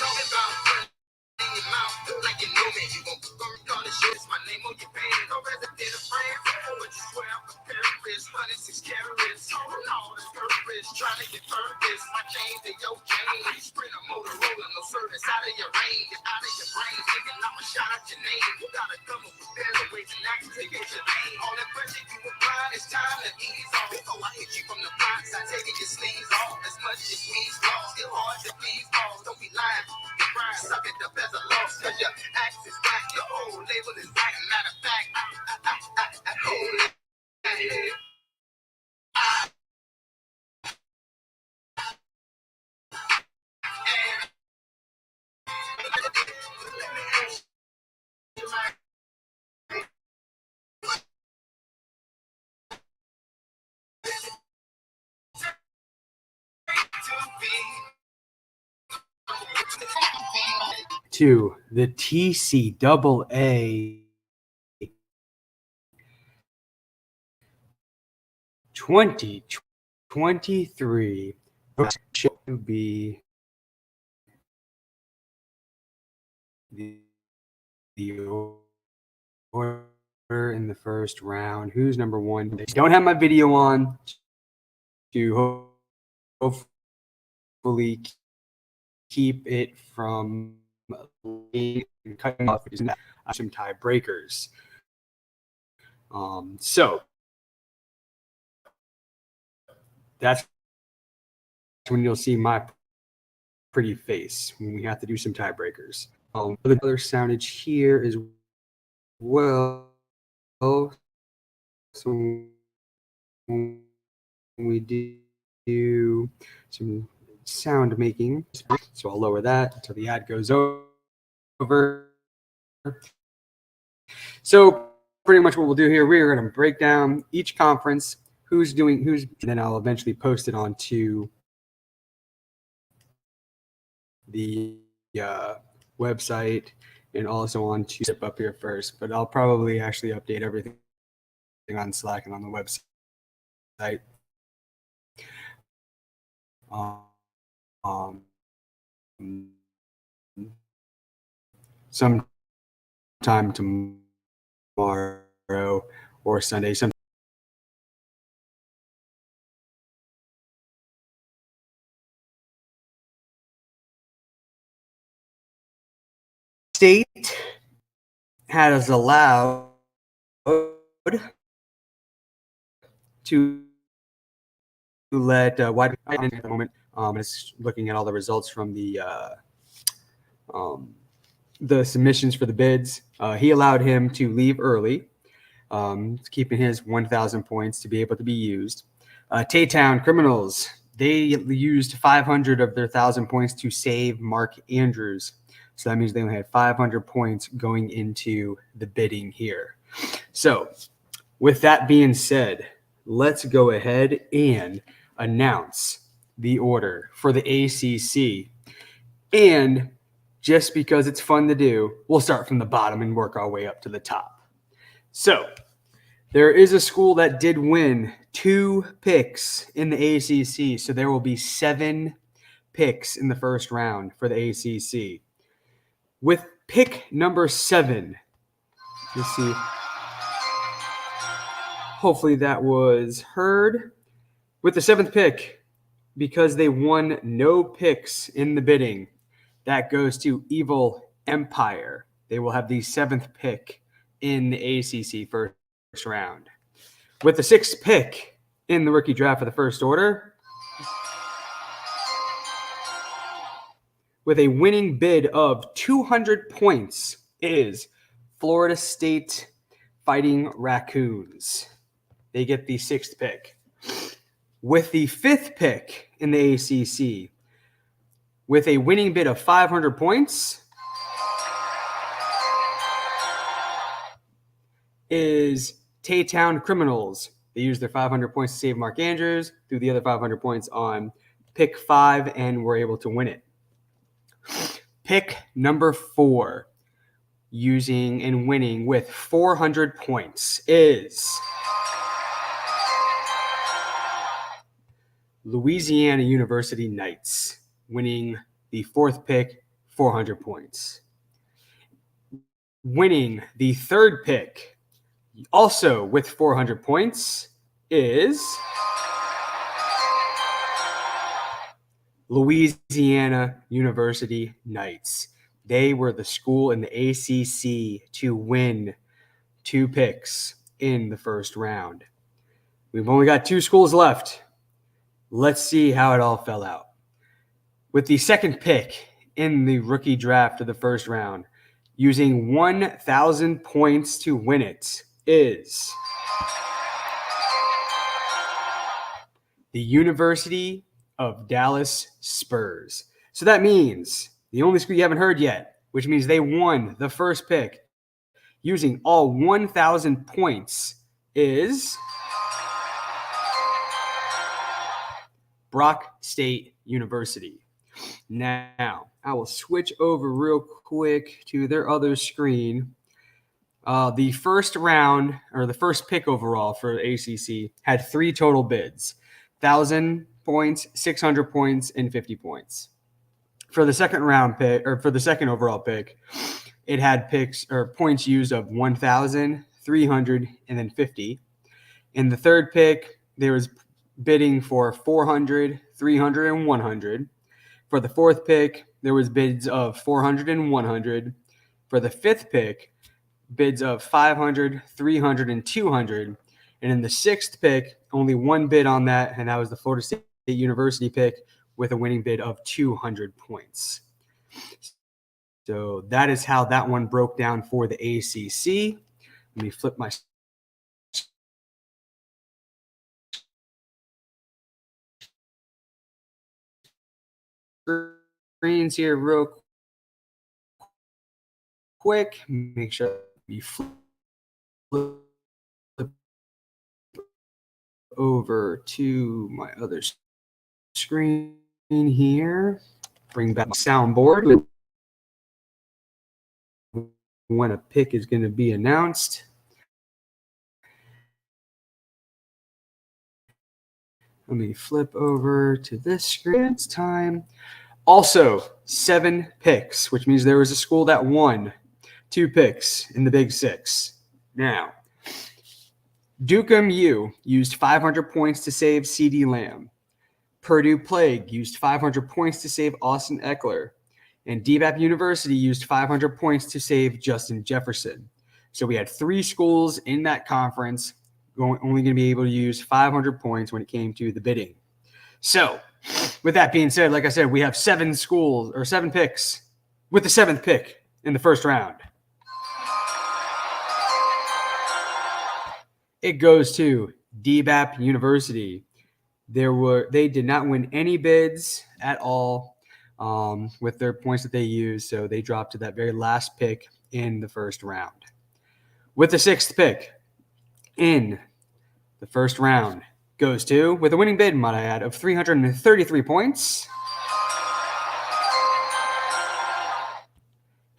talking about in your mouth, like you know me. You gon' call this shit, it's my name on your pants. No resident of France, but you swear I'm a Paris. 106 carats, holding all this purpose, trying to get purpose. My chain to your chain, sprint a Motorola, no service out of your range, out of your brain. Thinking I'ma shout out your name. You gotta come up with better ways and actions to get your name. All that pressure you apply, it's time to ease off. Before I hit you from the box, I taking your sleeves off. As much as we's lost, still hard to please balls. Don't be lying. Suck it up as a loss, cause your axe is back, your whole label is back. Matter of fact, I hold it. To the TCAA 2023 to be the order in the first round. Who's number one? They don't have my video on to hopefully keep it from cutting off some tiebreakers. So that's when you'll see my pretty face when we have to do some tiebreakers. The other soundage here as well. So we do some sound making. So I'll lower that until the ad goes over. So pretty much what we'll do here, we're going to break down each conference, who's, and then I'll eventually post it onto the website and also onto Zip up here first. But I'll probably actually update everything on Slack and on the website. Sometime tomorrow or Sunday. State has allowed to let wide at the moment. It's looking at all the results from the submissions for the bids. He allowed him to leave early, keeping his 1,000 points to be able to be used. Taytown Criminals, they used 500 of their 1,000 points to save Mark Andrews. So that means they only had 500 points going into the bidding here. So with that being said, let's go ahead and announce the order for the ACC. And just because it's fun to do, we'll start from the bottom and work our way up to the top. So there is a school that did win 2 picks in the ACC. So there will be 7 picks in the first round for the ACC. With pick number 7, let's see. Hopefully that was heard. With the 7th pick, because they won no picks in the bidding, that goes to Evil Empire. They will have the 7th pick in the ACC first round. With the 6th pick in the rookie draft for the first order, with a winning bid of 200 points, is Florida State Fighting Raccoons. They get the 6th pick. With the 5th pick in the ACC, with a winning bid of 500 points, is Taytown Criminals. They used their 500 points to save Mark Andrews, threw the other 500 points on pick 5, and were able to win it. Pick number 4, using and winning with 400 points, is Louisiana University Knights, winning the 4th pick 400 points. Winning the third pick, also with 400 points, is Louisiana University Knights. They were the school in the ACC to win 2 picks in the first round. We've only got 2 schools left. Let's see how it all fell out. With the second pick in the rookie draft of the first round, using 1,000 points to win it, is the University of Dallas Spurs. So that means the only school you haven't heard yet, which means they won the first pick using all 1,000 points, is Brock State University. Now, I will switch over real quick to their other screen. The first round, or the first pick overall for ACC, had 3 total bids: 1,000 points, 600 points, and 50 points. For the second round pick, or for the second overall pick, it had picks or points used of 1,000, 300, and then 50. In the third pick, there was bidding for 400, 300, and 100. For the fourth pick, there was bids of 400 and 100. For the fifth pick, bids of 500, 300, and 200. And in the sixth pick, only one bid on that, and that was the Florida State University pick with a winning bid of 200 points. So that is how that one broke down for the ACC. Let me flip my screens here real quick. Make sure we flip over to my other screen here. Bring back my soundboard when a pick is going to be announced. Let me flip over to this screen. It's time. Also, 7 picks, which means there was a school that won 2 picks in the Big Six. Now, Duke U used 500 points to save CeeDee Lamb. Purdue Plague used 500 points to save Austin Eckler. And DBAP University used 500 points to save Justin Jefferson. So we had 3 schools in that conference only going to be able to use 500 points when it came to the bidding. So with that being said, like I said, we have 7 schools or 7 picks with the 7th pick in the first round. It goes to DBAP University. They did not win any bids at all with their points that they used, so they dropped to that very last pick in the first round. With the 6th pick in the first round goes to, with a winning bid, might I add, of 333 points,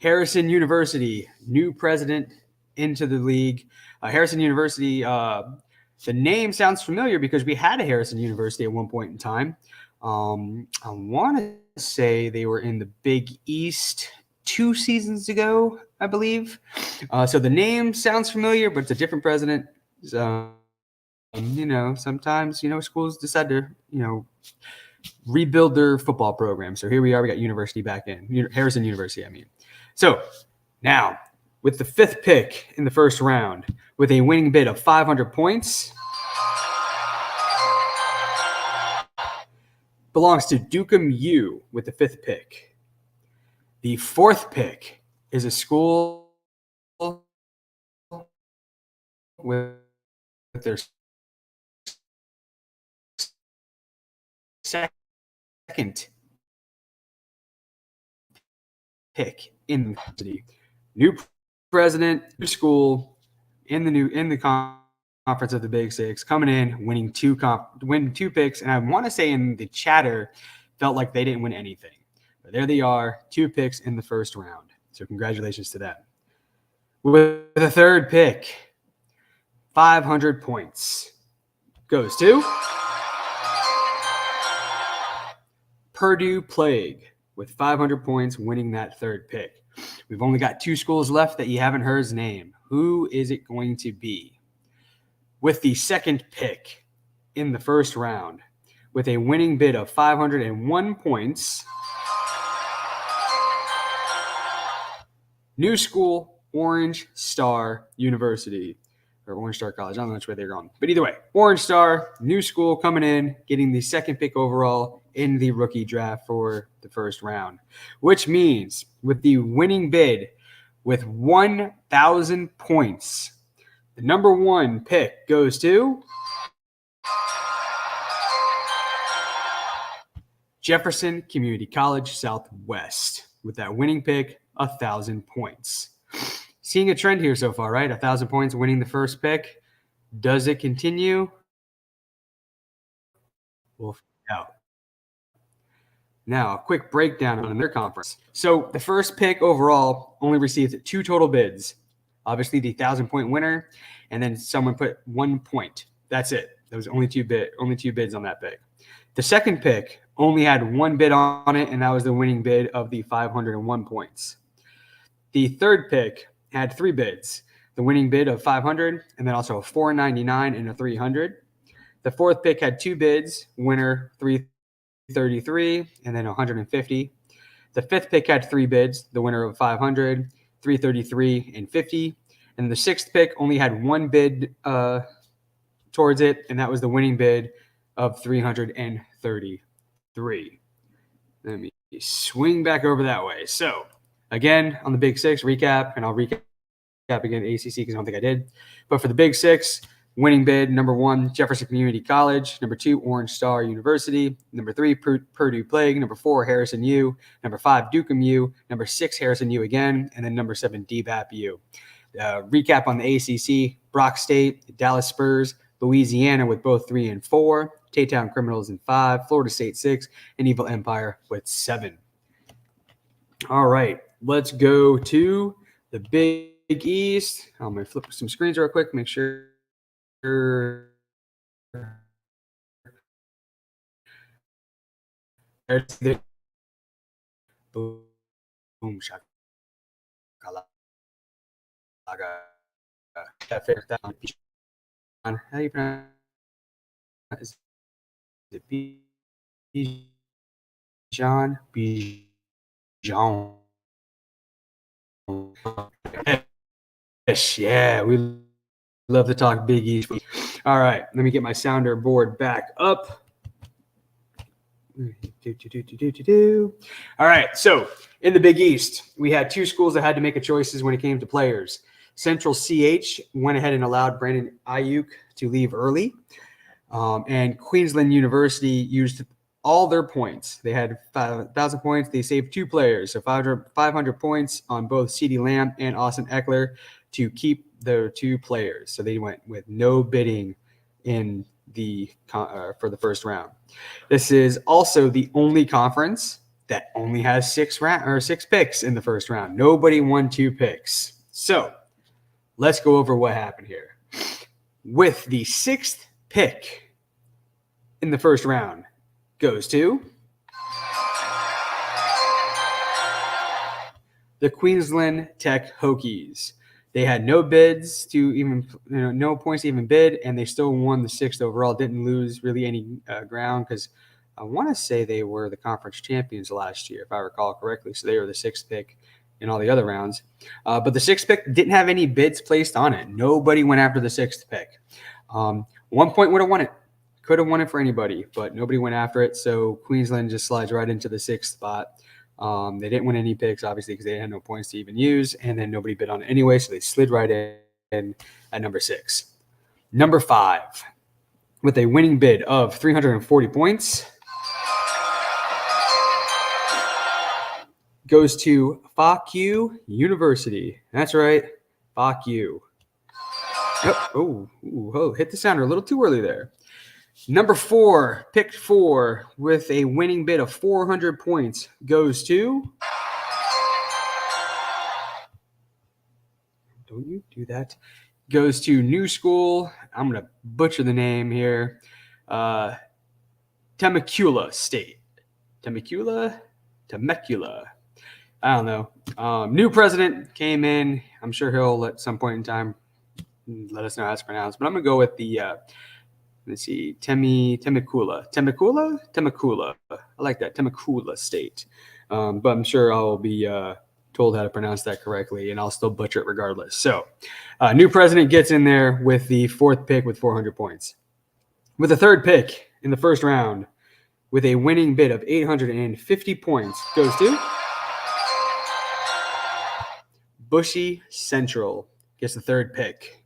Harrison University, new president into the league. Harrison University, the name sounds familiar because we had a Harrison University at one point in time. I want to say they were in the Big East 2 seasons ago, I believe. So the name sounds familiar, but it's a different president. Sometimes, schools decide to, rebuild their football program. So here we are. We got university back in. Harrison University, I mean. So now, with the 5th pick in the first round, with a winning bid of 500 points, belongs to Duke U with the 5th pick. The 4th pick is a school with their second pick in the city. New president, new school, in the conference of the Big Six, coming in, winning 2 picks, and I want to say in the chatter felt like they didn't win anything. But there they are, 2 picks in the first round. So congratulations to them. With the 3rd pick, 500 points goes to Purdue Plague. with 500 points, winning that third pick. We've only got 2 schools left that you haven't heard his name. Who is it going to be? With the second pick in the first round, with a winning bid of 501 points, new school, Orange Star University, or Orange Star College. I don't know which way they're going. But either way, Orange Star, new school coming in, getting the second pick overall in the rookie draft for the first round, which means with the winning bid with 1,000 points, the number 1 pick goes to Jefferson Community College Southwest with that winning pick, 1,000 points. Seeing a trend here so far, right? 1,000 points winning the first pick. Does it continue? We'll find out. Now, a quick breakdown on their conference. So the first pick overall only received 2 total bids. Obviously, the 1,000-point winner, and then someone put 1 point. That's it. There was only two bids on that pick. The second pick only had 1 bid on it, and that was the winning bid of the 501 points. The third pick had 3 bids, the winning bid of 500, and then also a 499 and a 300. The fourth pick had 2 bids, winner 333, and then 150. The fifth pick had 3 bids, the winner of 500, 333, and 50. And the sixth pick only had 1 bid towards it, and that was the winning bid of 333. Let me swing back over that way. So, again, on the Big Six, recap, and I'll recap again ACC because I don't think I did. But for the Big Six, winning bid, number 1, Jefferson Community College. Number 2, Orange Star University. Number 3, Purdue Plague. Number 4, Harrison U. Number 5, Dukem U. Number 6, Harrison U again. And then number 7, DBAP U. Recap on the ACC, Brock State, Dallas Spurs, Louisiana with both 3 and 4, Taytown Criminals in 5, Florida State 6, and Evil Empire with 7. All right, let's go to the Big East. I'm going to flip some screens real quick, make sure. Boom, shakalaka. How do you pronounce it? Is it Bijan? Bijan. Yes, yeah, we love to talk Big East. All right, let me get my sounder board back up. All right, so in the Big East, we had 2 schools that had to make a choices when it came to players. Central CH went ahead and allowed Brandon Ayuk to leave early, and Queensland University used all their points. They had 5,000 points. They saved 2 players, so 500 points on both CeeDee Lamb and Austin Eckler to keep their 2 players. So they went with no bidding in the for the first round. This is also the only conference that only has 6 picks in the first round. Nobody won 2 picks. So let's go over what happened here. With the 6th pick in the first round goes to the Queensland Tech Hokies. They had no bids to even, no points to even bid, and they still won the 6th overall. Didn't lose really any ground because I want to say they were the conference champions last year, if I recall correctly. So they were the 6th pick in all the other rounds. But the 6th pick didn't have any bids placed on it. Nobody went after the 6th pick. 1 point would have won it. Could have won it for anybody, but nobody went after it. So Queensland just slides right into the 6th spot. They didn't win any picks, obviously, because they had no points to even use, and then nobody bid on it anyway, so they slid right in at number 6. Number 5, with a winning bid of 340 points, goes to FAQ University. That's right, FAQ. Hit the sounder a little too early there. Number 4, picked 4, with a winning bid of 400 points, goes to. Don't you do that? Goes to New School. I'm going to butcher the name here. Temecula State. Temecula. Temecula. I don't know. New president came in. I'm sure he'll at some point in time let us know how it's pronounced. But I'm going to go with the, let's see, Temecula. I like that, Temecula State. But I'm sure I'll be told how to pronounce that correctly, and I'll still butcher it regardless. So new president gets in there with the 4th pick with 400 points. With the 3rd pick in the first round, with a winning bid of 850 points, goes to Bushy Central. Gets the 3rd pick.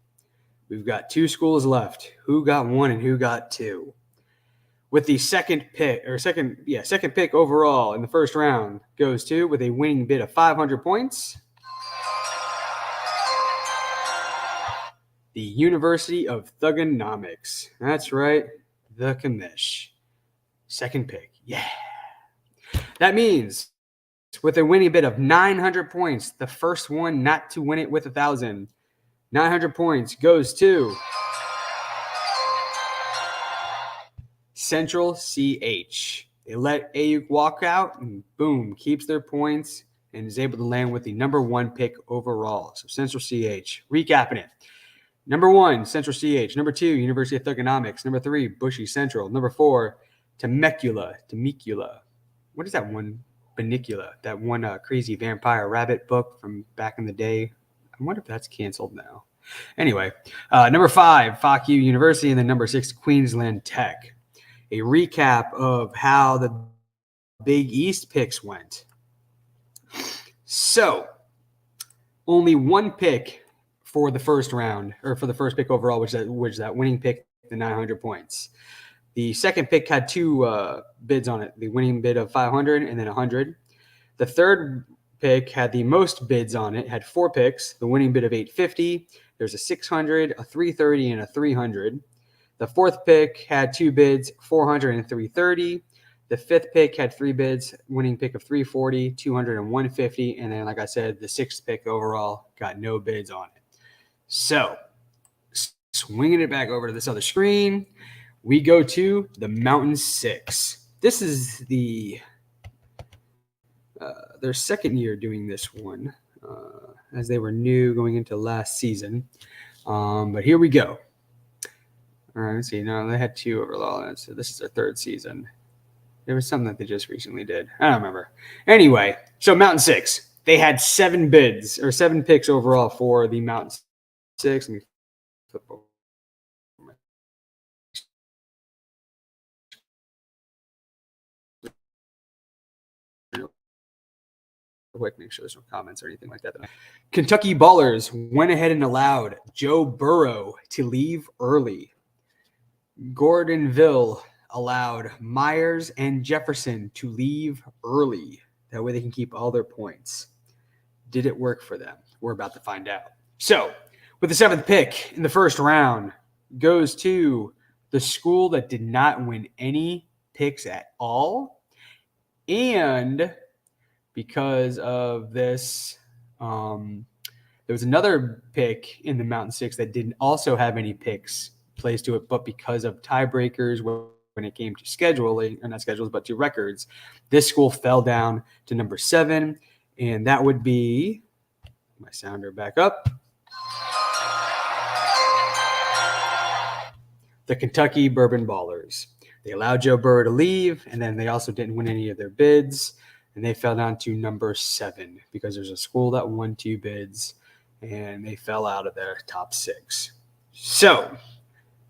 We've got 2 schools left. Who got 1 and who got 2? With the second pick overall in the first round, goes to, with a winning bid of 500 points, the University of Thugonomics. That's right, the Commish. 2nd pick. Yeah. That means with a winning bid of 900 points, the first one not to win it with 1,000. 900 points goes to Central CH. They let Ayuk walk out and boom, keeps their points and is able to land with the number 1 pick overall. So Central CH. Recapping it. Number 1, Central CH. Number 2, University of Thugonomics. Number 3, Bushy Central. Number 4, Temecula. What is that one? Benicula. That one crazy vampire rabbit book from back in the day. I wonder if that's canceled now. Anyway, number 5, Fuck You University. And then number 6, Queensland Tech. A recap of how the Big East picks went. So, only 1 pick for the first round, or for the first pick overall, which is that winning pick, the 900 points. The second pick had 2 bids on it, the winning bid of 500 and then 100. The third pick had the most bids on it, had 4 picks, the winning bid of 850. There's a 600, a 330, and a 300. The 4th pick had 2 bids, 400 and 330. The 5th pick had 3 bids, winning pick of 340, 200, and 150. And then, like I said, the 6th pick overall got no bids on it. So, swinging it back over to this other screen, we go to the Mountain 6. This is their second year doing this one, as they were new going into last season. But here we go. All right, let's see. No, they had 2 overall. So this is their 3rd season. There was something that they just recently did. I don't remember. Anyway, so Mountain 6. They had 7 bids, or 7 picks overall for the Mountain 6. Let me flip over. Quick, make sure there's no comments or anything like that. Kentucky Ballers went ahead and allowed Joe Burrow to leave early. Gordonville allowed Myers and Jefferson to leave early. That way they can keep all their points. Did it work for them? We're about to find out. So, with the 7th pick in the first round, goes to the school that did not win any picks at all. And because of this, there was another pick in the Mountain 6 that didn't also have any picks placed to it, but because of tiebreakers when it came to scheduling, or not schedules, but to records, this school fell down to number 7, and that would be, my sounder back up, the Kentucky Bourbon Ballers. They allowed Joe Burrow to leave, and then they also didn't win any of their bids, and they fell down to number 7 because there's a school that won 2 bids, and they fell out of their top 6. So,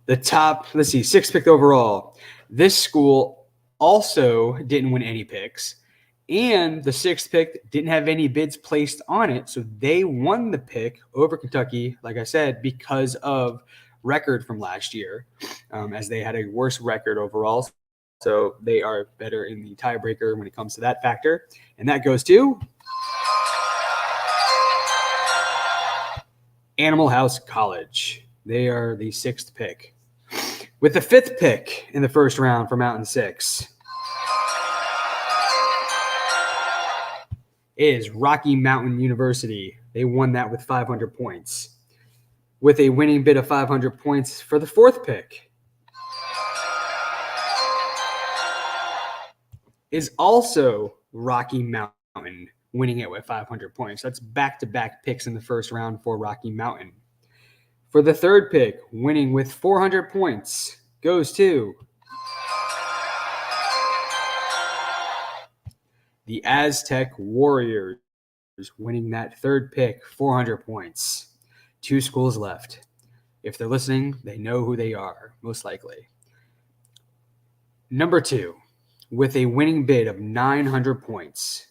the top, 6th pick overall. This school also didn't win any picks, and the 6th pick didn't have any bids placed on it, so they won the pick over Kentucky, like I said, because of record from last year, as they had a worse record overall. So they are better in the tiebreaker when it comes to that factor. And that goes to Animal House College. They are the 6th pick. With the 5th pick in the first round for Mountain 6 is Rocky Mountain University. They won that with 500 points. With a winning bid of 500 points for the 4th pick is also Rocky Mountain, winning it with 500 points. That's back-to-back picks in the first round for Rocky Mountain. For the third pick, winning with 400 points, goes to the Aztec Warriors, winning that third pick, 400 points. 2 schools left. If they're listening, they know who they are, most likely. Number 2, with a winning bid of 900 points,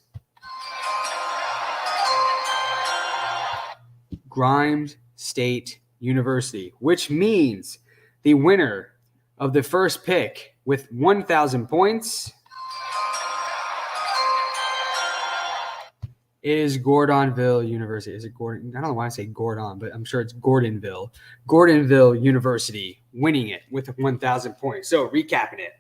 Grimes State University, which means the winner of the first pick with 1,000 points is Gordonville University. Is it Gordon? I don't know why I say Gordon, but I'm sure it's Gordonville. Gordonville University winning it with 1,000 points. So recapping it,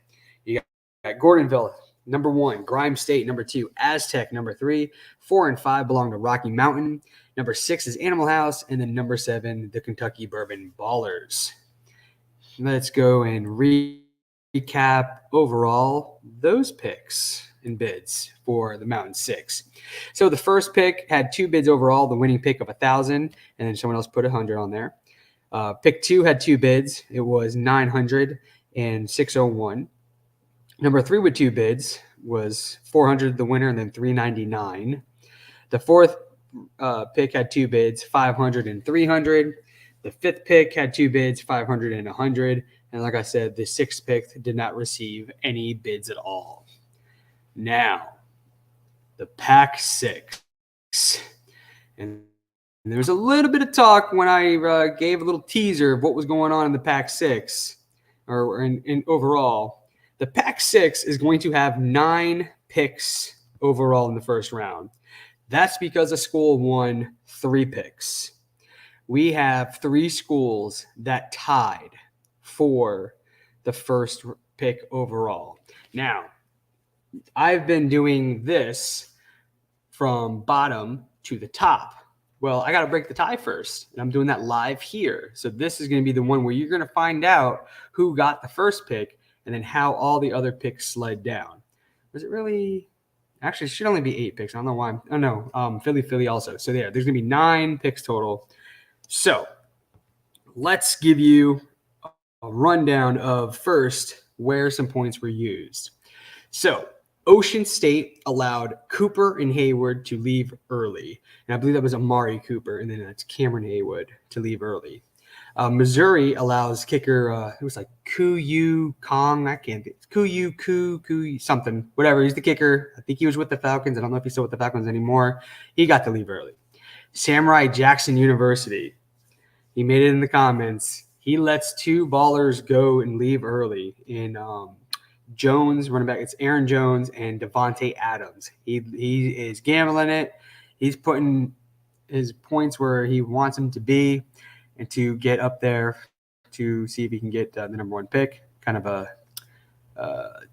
you got Gordonville, number 1, Grimes State, number 2, Aztec, number 3, 4 and 5 belong to Rocky Mountain. Number 6 is Animal House, and then number 7, the Kentucky Bourbon Ballers. Let's go and recap overall those picks and bids for the Mountain 6. So the first pick had 2 bids overall, the winning pick of 1,000, and then someone else put 100 on there. Pick 2 had 2 bids. It was 900 and 601. Number 3 with 2 bids was 400, the winner, and then 399. The fourth pick had 2 bids, 500 and 300. The fifth pick had 2 bids, 500 and 100. And like I said, the sixth pick did not receive any bids at all. Now, the Pack 6. And there was a little bit of talk when I gave a little teaser of what was going on in the Pack 6, or in overall. The Pack 6 is going to have 9 picks overall in the first round. That's because a school won 3 picks. We have 3 schools that tied for the first pick overall. Now, I've been doing this from bottom to the top. Well, I got to break the tie first, and I'm doing that live here. So this is going to be the one where you're going to find out who got the first pick and then how all the other picks slid down. Was it really? Actually, it should only be 8 picks. I don't know why. Oh, no. Philly also. So there's going to be 9 picks total. So let's give you a rundown of first where some points were used. So Ocean State allowed Cooper and Haywood to leave early. And I believe that was Amari Cooper, and then that's Cameron Haywood to leave early. Missouri allows kicker, it was like Kuyu Kong. I can't think. Kuyu something, whatever. He's the kicker. I think he was with the Falcons. I don't know if he's still with the Falcons anymore. He got to leave early. Samurai Jackson University. He made it in the comments. He lets 2 ballers go and leave early in Jones, running back. It's Aaron Jones and Devontae Adams. He is gambling it. He's putting his points where he wants them to be and to get up there to see if he can get the number 1 pick. Kind of a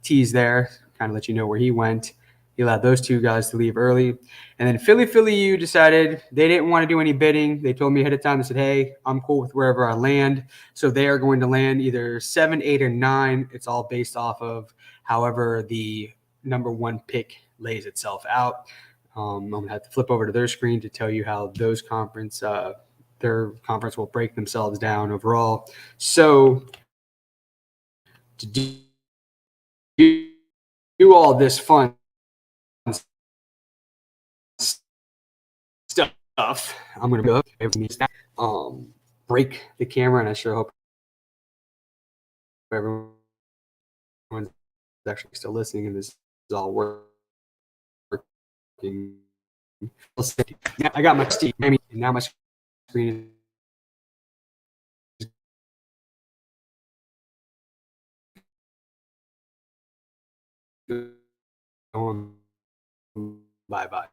tease there, kind of let you know where he went. He allowed those 2 guys to leave early. And then Philly U decided they didn't want to do any bidding. They told me ahead of time, they said, hey, I'm cool with wherever I land. So they are going to land either 7, 8, or 9. It's all based off of however the number 1 pick lays itself out. I'm going to have to flip over to their screen to tell you how those their conference will break themselves down overall. So to do all this fun stuff, I'm going to go break the camera, and I sure hope everyone's actually still listening and this is all working. Yeah, I got my Steam, and now my screen is going bye-bye.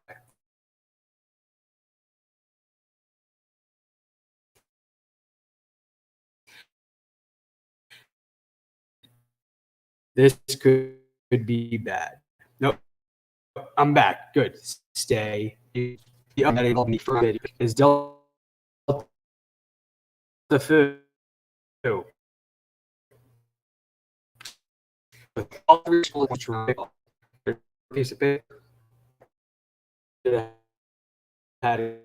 This could be bad. Nope. I'm back. Good. Stay. The update me from it is Delta Fu. With all 3 schools piece of paper. have had a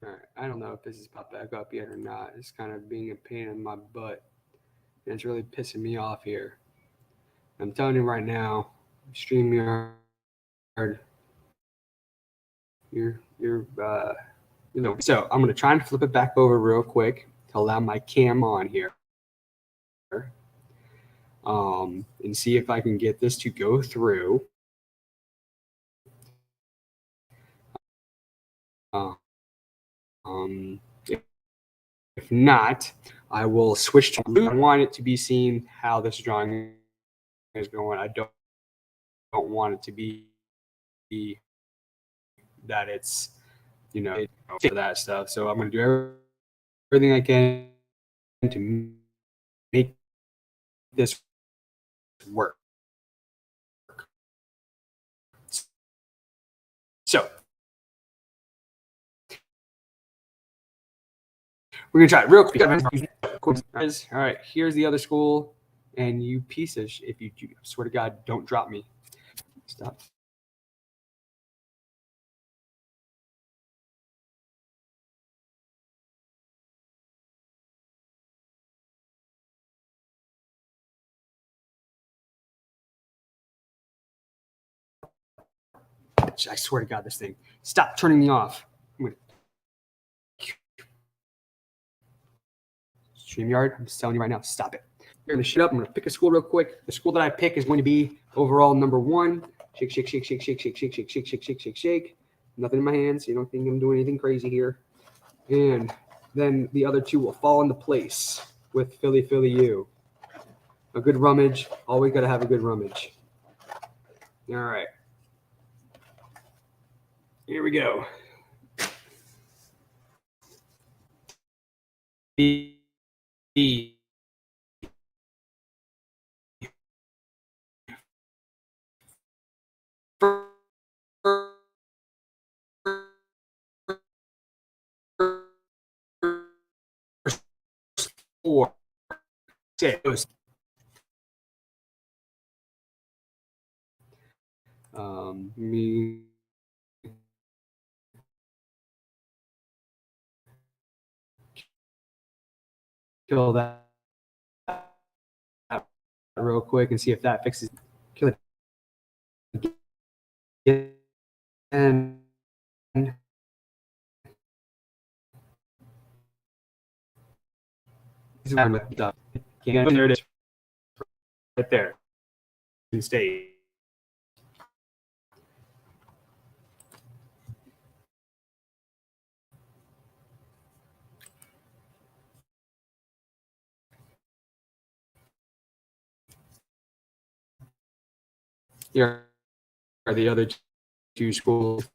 All right, I don't know if this is popped back up yet or not. It's kind of being a pain in my butt, and it's really pissing me off here. I'm telling you right now, StreamYard, you're So I'm gonna try and flip it back over real quick to allow my cam on here, and see if I can get this to go through. Um, if not, I will switch to blue. I want it to be seen how this drawing is going. I don't want it to be that it's for that stuff. So I'm going to do everything I can to make this work. So we're gonna try it real quick. All right, here's the other school, and you pieces. If you I swear to God, don't drop me. Stop. I swear to God, this thing. Stop turning me off. StreamYard, I'm just telling you right now, stop it. You're gonna shut up. I'm gonna pick a school real quick. The school that I pick is going to be overall number 1. Shake, shake, shake, shake, shake, shake, shake, shake, shake, shake, shake, shake, shake. Nothing in my hands. You don't think I'm doing anything crazy here. And then the other two will fall into place with Philly, Philly, you. A good rummage. Always got to have a good rummage. All right. Here we go. The four. Me kill that real quick and see if that fixes. Kill it again. There it is, right there. Stay. Here are the other two schools.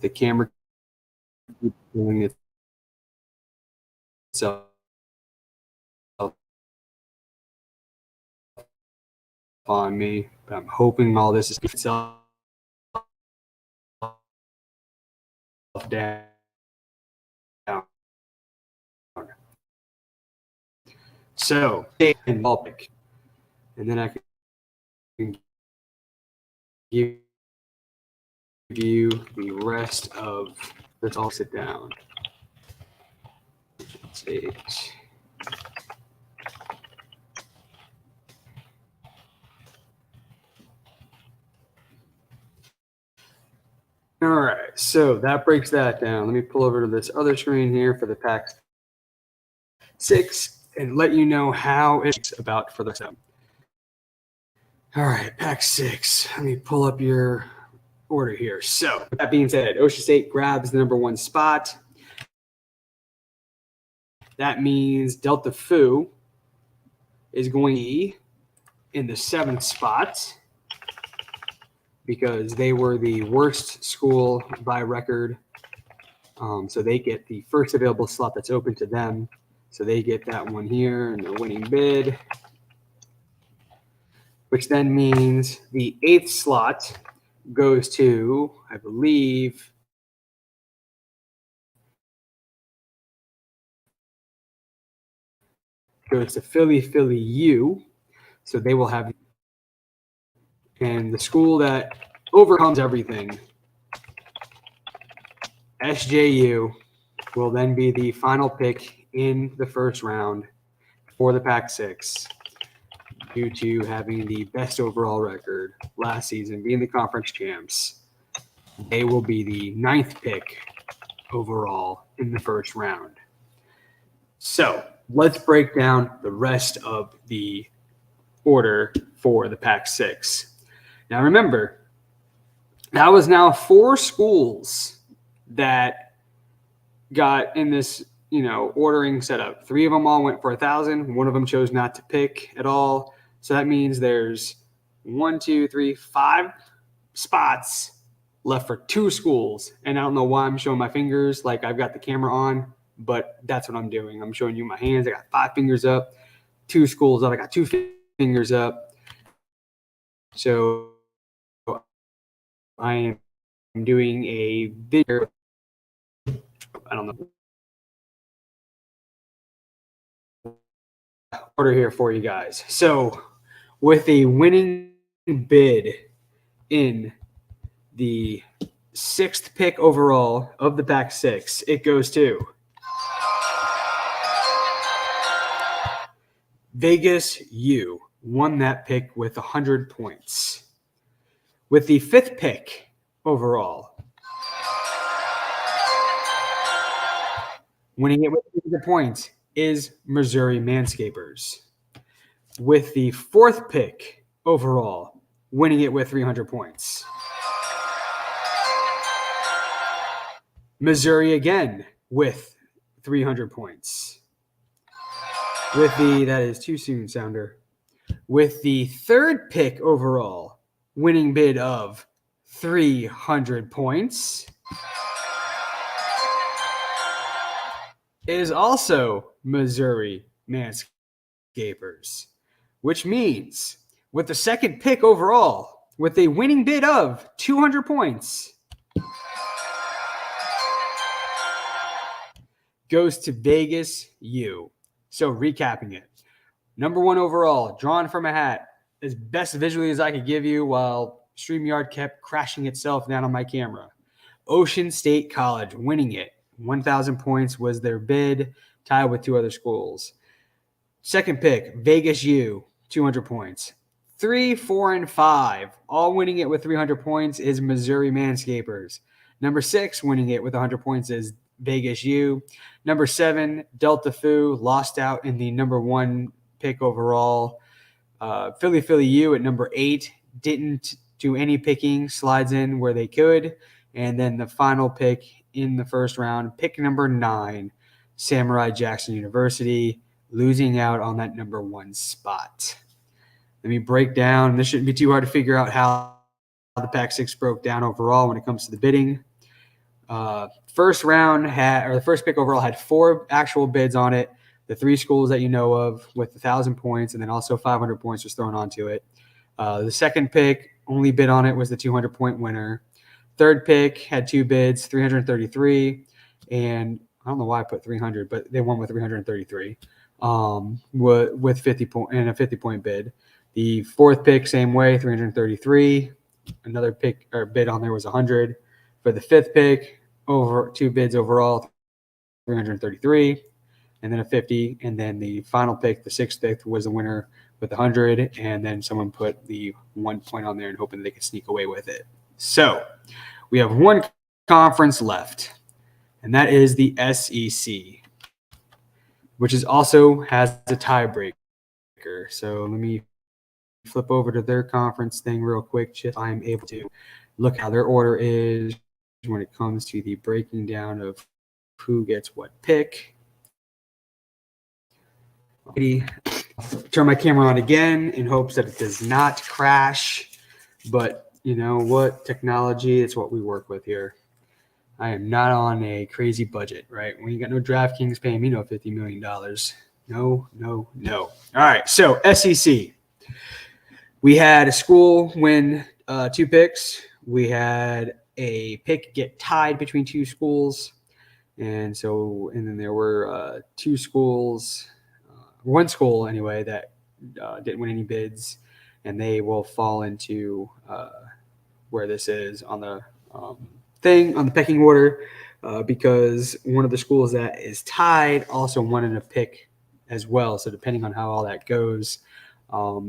The camera keeps doing itself on me, but I'm hoping all this is itself down. So, and then I can give you the rest of. Let's all sit down. Stage. All right, so that breaks that down. Let me pull over to this other screen here for the Pack 6 and let you know how it's about for the time. All right, Pack 6. Let me pull up your order here. So, with that being said, Ocean State grabs the number 1 spot. That means Delta Fu is going to be in the 7th spot because they were the worst school by record. So they get the first available slot that's open to them. So they get that one here in the winning bid, which then means the 8th slot goes to, I believe, goes to Philly, Philly U. So they will have, and the school that overcomes everything, SJU, will then be the final pick in the first round for the Pack 6 due to having the best overall record last season, being the conference champs. They will be the 9th pick overall in the first round. So let's break down the rest of the order for the Pack 6. Now remember, that was now 4 schools that got in this, ordering setup. 3 of them all went for 1,000. One of them chose not to pick at all. So that means there's 5 spots left for 2 schools. And I don't know why I'm showing my fingers like I've got the camera on, but that's what I'm doing. I'm showing you my hands. I got 5 fingers up, 2 schools up. I got 2 fingers up. So I am doing a video. I don't know. Order here for you guys. So with a winning bid in the 6th pick overall of the Pack 6, it goes to Vegas U. Won that pick with 100 points. With the 5th pick overall, winning it with 100 points is Missouri Manscapers. With the 4th pick overall, winning it with 300 points. Missouri again with 300 points. That is too soon, Sounder. With the third pick overall, winning bid of 300 points, is also Missouri Manscapers, which means with the second pick overall, with a winning bid of 200 points, goes to Vegas U. So recapping it, number one overall, drawn from a hat, as best visually as I could give you while StreamYard kept crashing itself down on my camera. Ocean State College winning it. 1,000 points was their bid, tied with two other schools. Second pick, Vegas U, 200 points. 3, 4, and 5, all winning it with 300 points is Missouri Manscapers. Number 6, winning it with 100 points is Vegas U. Number 7, Delta Fu, lost out in the number 1 pick overall. Philly U at number 8, didn't do any picking, slides in where they could. And then the final pick in the first round, pick number 9, Samurai Jackson University, losing out on that number 1 spot. Let me break down. This shouldn't be too hard to figure out how the Pac-6 broke down overall when it comes to the bidding. First round the first pick overall had 4 actual bids on it. The 3 schools that you know of with 1,000 points, and then also 500 points was thrown onto it. The second pick only bid on it was the 200-point winner. Third pick had 2 bids, 333, and I don't know why I put 300, but they won with 333 with 50 point and a 50-point bid. The fourth pick, same way, 333. Another pick or bid on there was 100. For the fifth pick, over 2 bids overall, 333, and then a 50. And then the final pick, the sixth pick, was the winner with 100. And then someone put the 1 point on there and hoping they could sneak away with it. So we have one conference left, and that is the SEC, which is also has a tiebreaker. So let me flip over to their conference thing real quick, just so I'm able to look how their order is when it comes to the breaking down of who gets what pick. Turn my camera on again in hopes that it does not crash, but you know what? Technology, it's what we work with here. I am not on a crazy budget, right? We ain't got no DraftKings paying me no $50 million. No. All right, so SEC. We had a school win 2 picks. We had a pick get tied between 2 schools. And then there were 2 schools, 1 school anyway, that didn't win any bids. And they will fall into where this is on the thing, on the pecking order, because one of the schools that is tied also wanted a pick as well. So depending on how all that goes,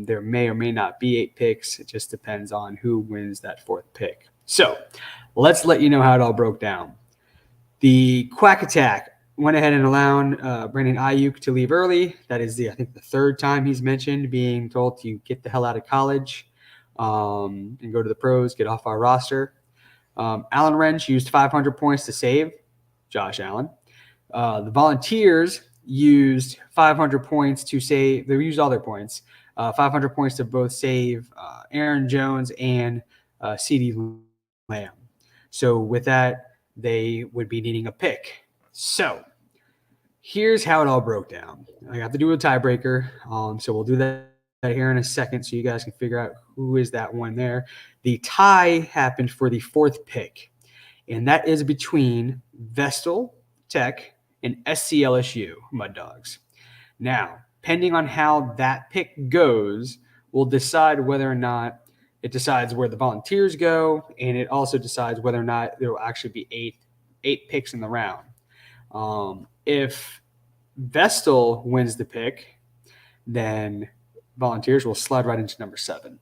there may or may not be 8 picks. It just depends on who wins that 4th pick. So let's let you know how it all broke down. The Quack Attack went ahead and allowed Brandon Ayuk to leave early. That is I think the 3rd time he's mentioned being told to get the hell out of college and go to the pros, get off our roster. Allen Wrench used 500 points to save Josh Allen. The Volunteers used 500 points to save. They used all their points. 500 points to both save Aaron Jones and CeeDee Lamb. So with that, they would be needing a pick. So here's how it all broke down. I have to do a tiebreaker. So we'll do that here in a second so you guys can figure out who is that one there. The tie happened for the 4th pick, and that is between Vestal Tech and SCLSU Mud Dogs. Now, depending on how that pick goes, will decide whether or not it decides where the Volunteers go, and it also decides whether or not there will actually be eight picks in the round. If Vestal wins the pick, then Volunteers will slide right into number 7.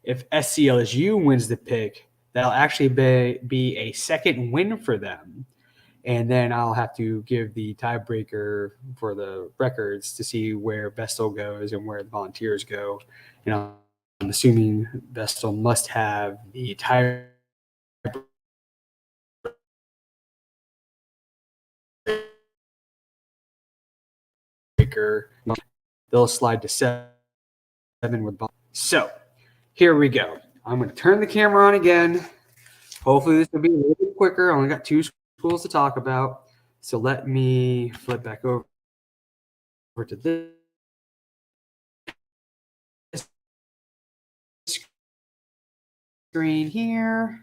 If SCLSU wins the pick, that'll actually be a second win for them. And then I'll have to give the tiebreaker for the records to see where Vestal goes and where the Volunteers go. And I'll I'm assuming Vestal must have the tiebreaker. They'll slide to 7 with Bond. So here we go. I'm going to turn the camera on again. Hopefully this will be a little bit quicker. I only got 2 schools to talk about. So let me flip back over to this screen here.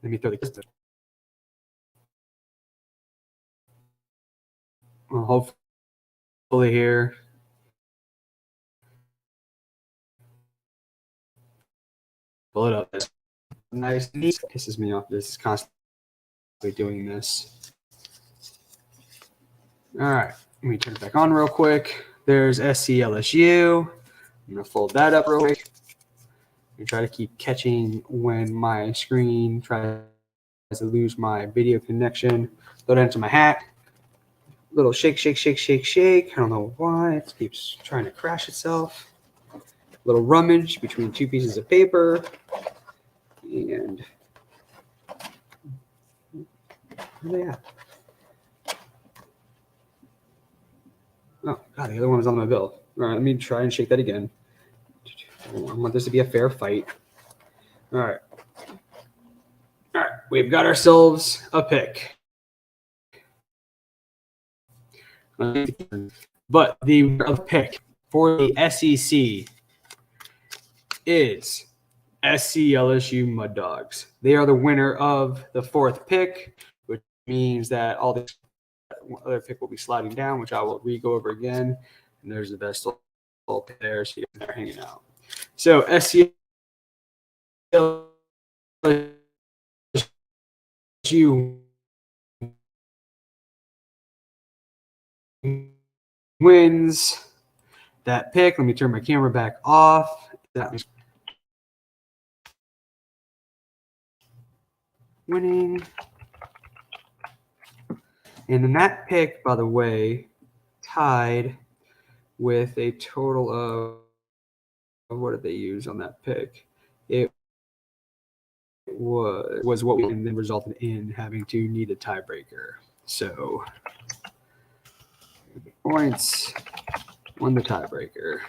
Let me throw the well, hopefully here. Pull it up. Nice. Pisses me off. This is constantly doing this. All right. Let me turn it back on real quick. There's SCLSU. I'm going to fold that up real quick. And try to keep catching when my screen tries to lose my video connection. Load it into my hat. Little shake, shake, shake, shake, shake. I don't know why. It keeps trying to crash itself. Little rummage between 2 pieces of paper. And where are they at? Oh, God, the other one was on my bill. All right, let me try and shake that again. I want this to be a fair fight. All right. All right, we've got ourselves a pick. But the pick for the SEC is SCLSU Mud Dogs. They are the winner of the 4th pick, which means that all the other pick will be sliding down, which I will re-go over again. And there's the best pick there, so they're hanging out. So SCLSU wins that pick. Let me turn my camera back off. That winning. And then that pick, by the way, tied with a total of what did they use on that pick? It was what we then resulted in having to need a tiebreaker. So points won the tiebreaker.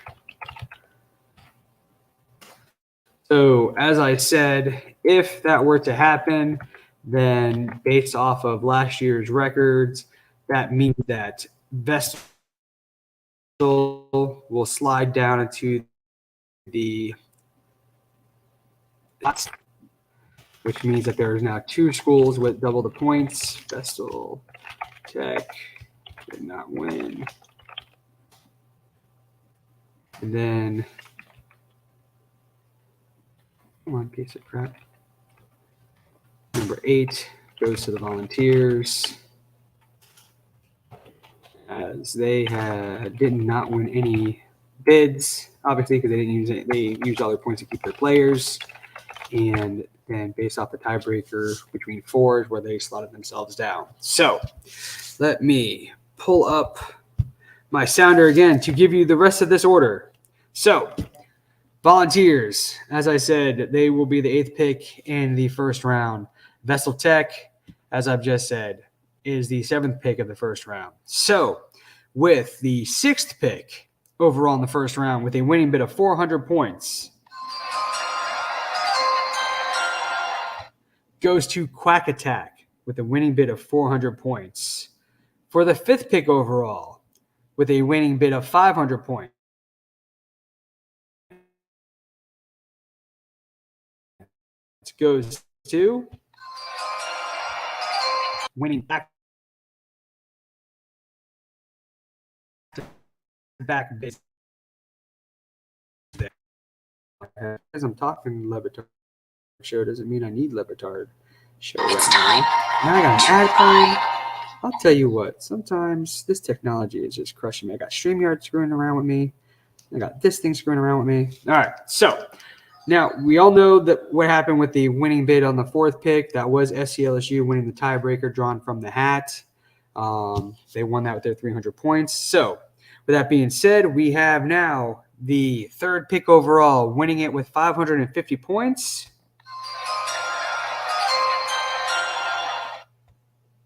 So as I said, if that were to happen, then based off of last year's records, that means that Vestal will slide down into the which means that there's now 2 schools with double the points. Vestal Tech did not win. And then one piece of crap. Number 8 goes to the Volunteers, as they did not win any bids, obviously, because they didn't use it. They used all their points to keep their players, and then based off the tiebreaker between 4s, where they slotted themselves down. So let me pull up my sounder again to give you the rest of this order. So Volunteers, as I said, they will be the 8th pick in the 1st round. Vestal Tech, as I've just said, is the 7th pick of the 1st round. So with the 6th pick overall in the 1st round with a winning bid of 400 points, goes to Quack Attack with a winning bid of 400 points. For the 5th pick overall with a winning bid of 500 points, goes to winning back bids. As I'm talking Levitard show doesn't mean I need Levitard show right now. Now I got an ad time. I'll tell you what, sometimes this technology is just crushing me. I got StreamYard screwing around with me. I got this thing screwing around with me. All right, so now we all know that what happened with the winning bid on the 4th pick. That was SCLSU winning the tiebreaker drawn from the hat. They won that with their 300 points. So With that being said, we have now the third pick overall, winning it with 550 points.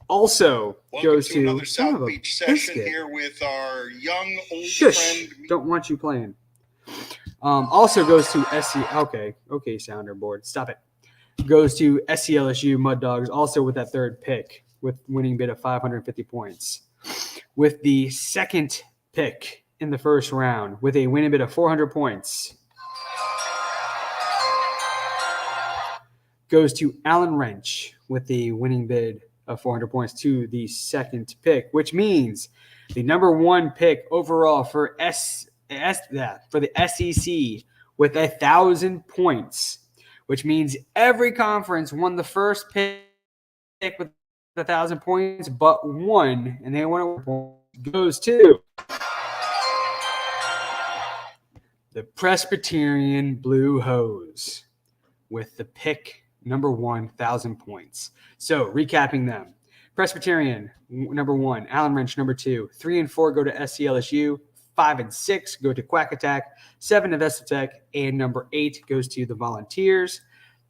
Also goes to another South Beach session here with our young old friend. Don't want you playing. Also goes to SC. Okay, sounder board, stop it. Goes to SCLSU Mud Dogs, also with that third pick, with winning bid of 550 points. With the second pick in the first round, with a winning bid of 400 points, goes to Allen Wrench with the winning bid of 400 points to the second pick, which means the number one pick overall for the SEC with 1,000 points, which means every conference won the first pick with 1,000 points, but one, and they won it, goes to the Presbyterian Blue Hose with the pick number 1,000 points. So recapping them: Presbyterian number 1, Allen Wrench number 2, 3 and 4 go to SCLSU, 5 and 6 go to Quack Attack, 7 to Vesta Tech, and number 8 goes to the Volunteers.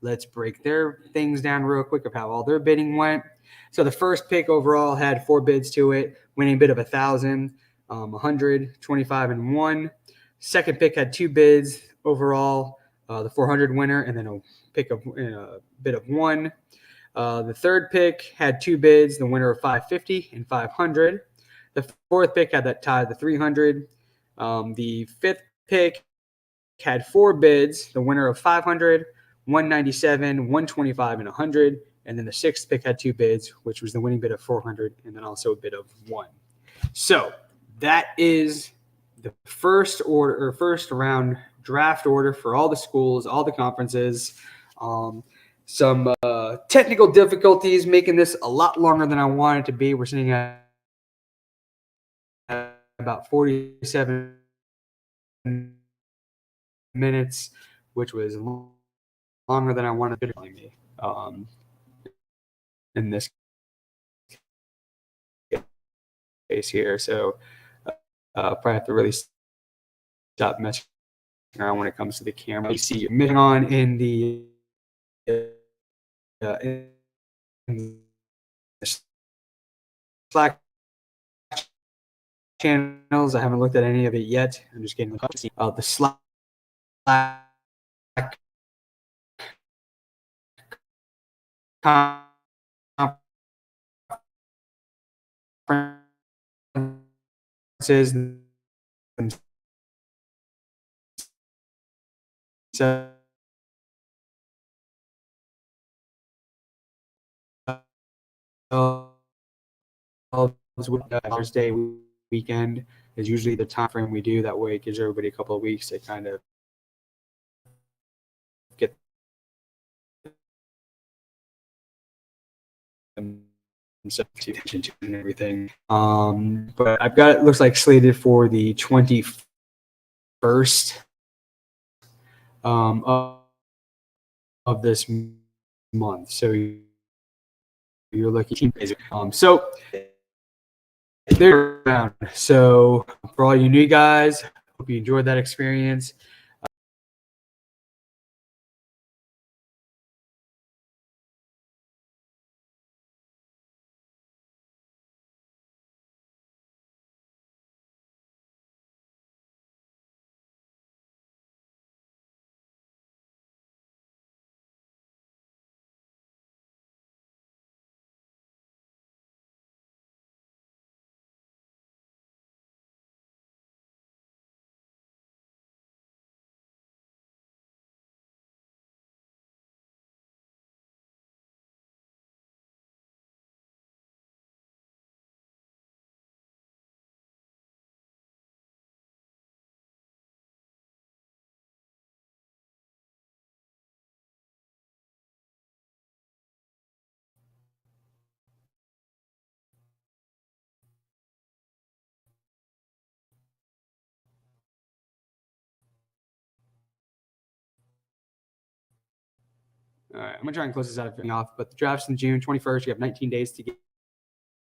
Let's break their things down real quick of how all their bidding went. So the first pick overall had 4 bids to it, winning bid of 1,000, 100, 25, and 1. Second pick had 2 bids overall, the 400 winner, and then a bid of 1. The third pick had 2 bids, the winner of 550 and 500. The fourth pick had that tie, the 300. The fifth pick had 4 bids, the winner of 500, 197, 125, and 100. And then the sixth pick had 2 bids, which was the winning bid of 400, and then also a bid of 1. So that is the first round draft order for all the schools, all the conferences. Some technical difficulties making this a lot longer than I wanted it to be. We're sitting at about 47 minutes, which was longer than I wanted to be. In this case here, so probably have to really stop messing around when it comes to the camera. You see moving on in the Slack channels. I haven't looked at any of it yet. I'm just getting the Slack conferences Thursday weekend is usually the time frame we do. That way it gives everybody a couple of weeks to kind of get attention to and everything. But I've got it looks like slated for the 21st of this month. So you're looking so they're around. So for all you new guys, hope you enjoyed that experience. All right, I'm gonna try and close this out off, but the draft's in June 21st. You have 19 days to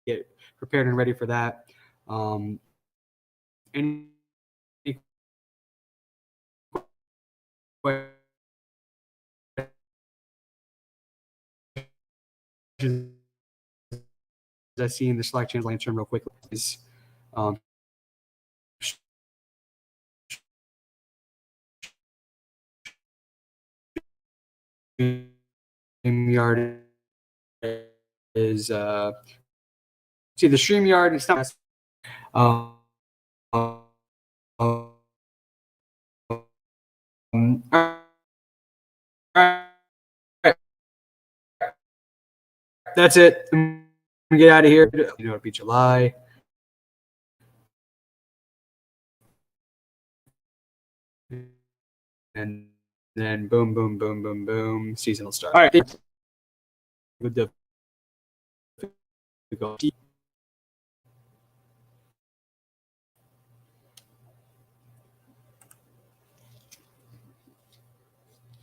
get prepared and ready for that. Any questions I see in the Slack channel? I'll answer them real quickly. Um, StreamYard is see the StreamYard. It's not. All right, that's it. I'm gonna get out of here. You know, it'll be July. And then boom, boom, boom, boom, boom. Season will start. All right. Good.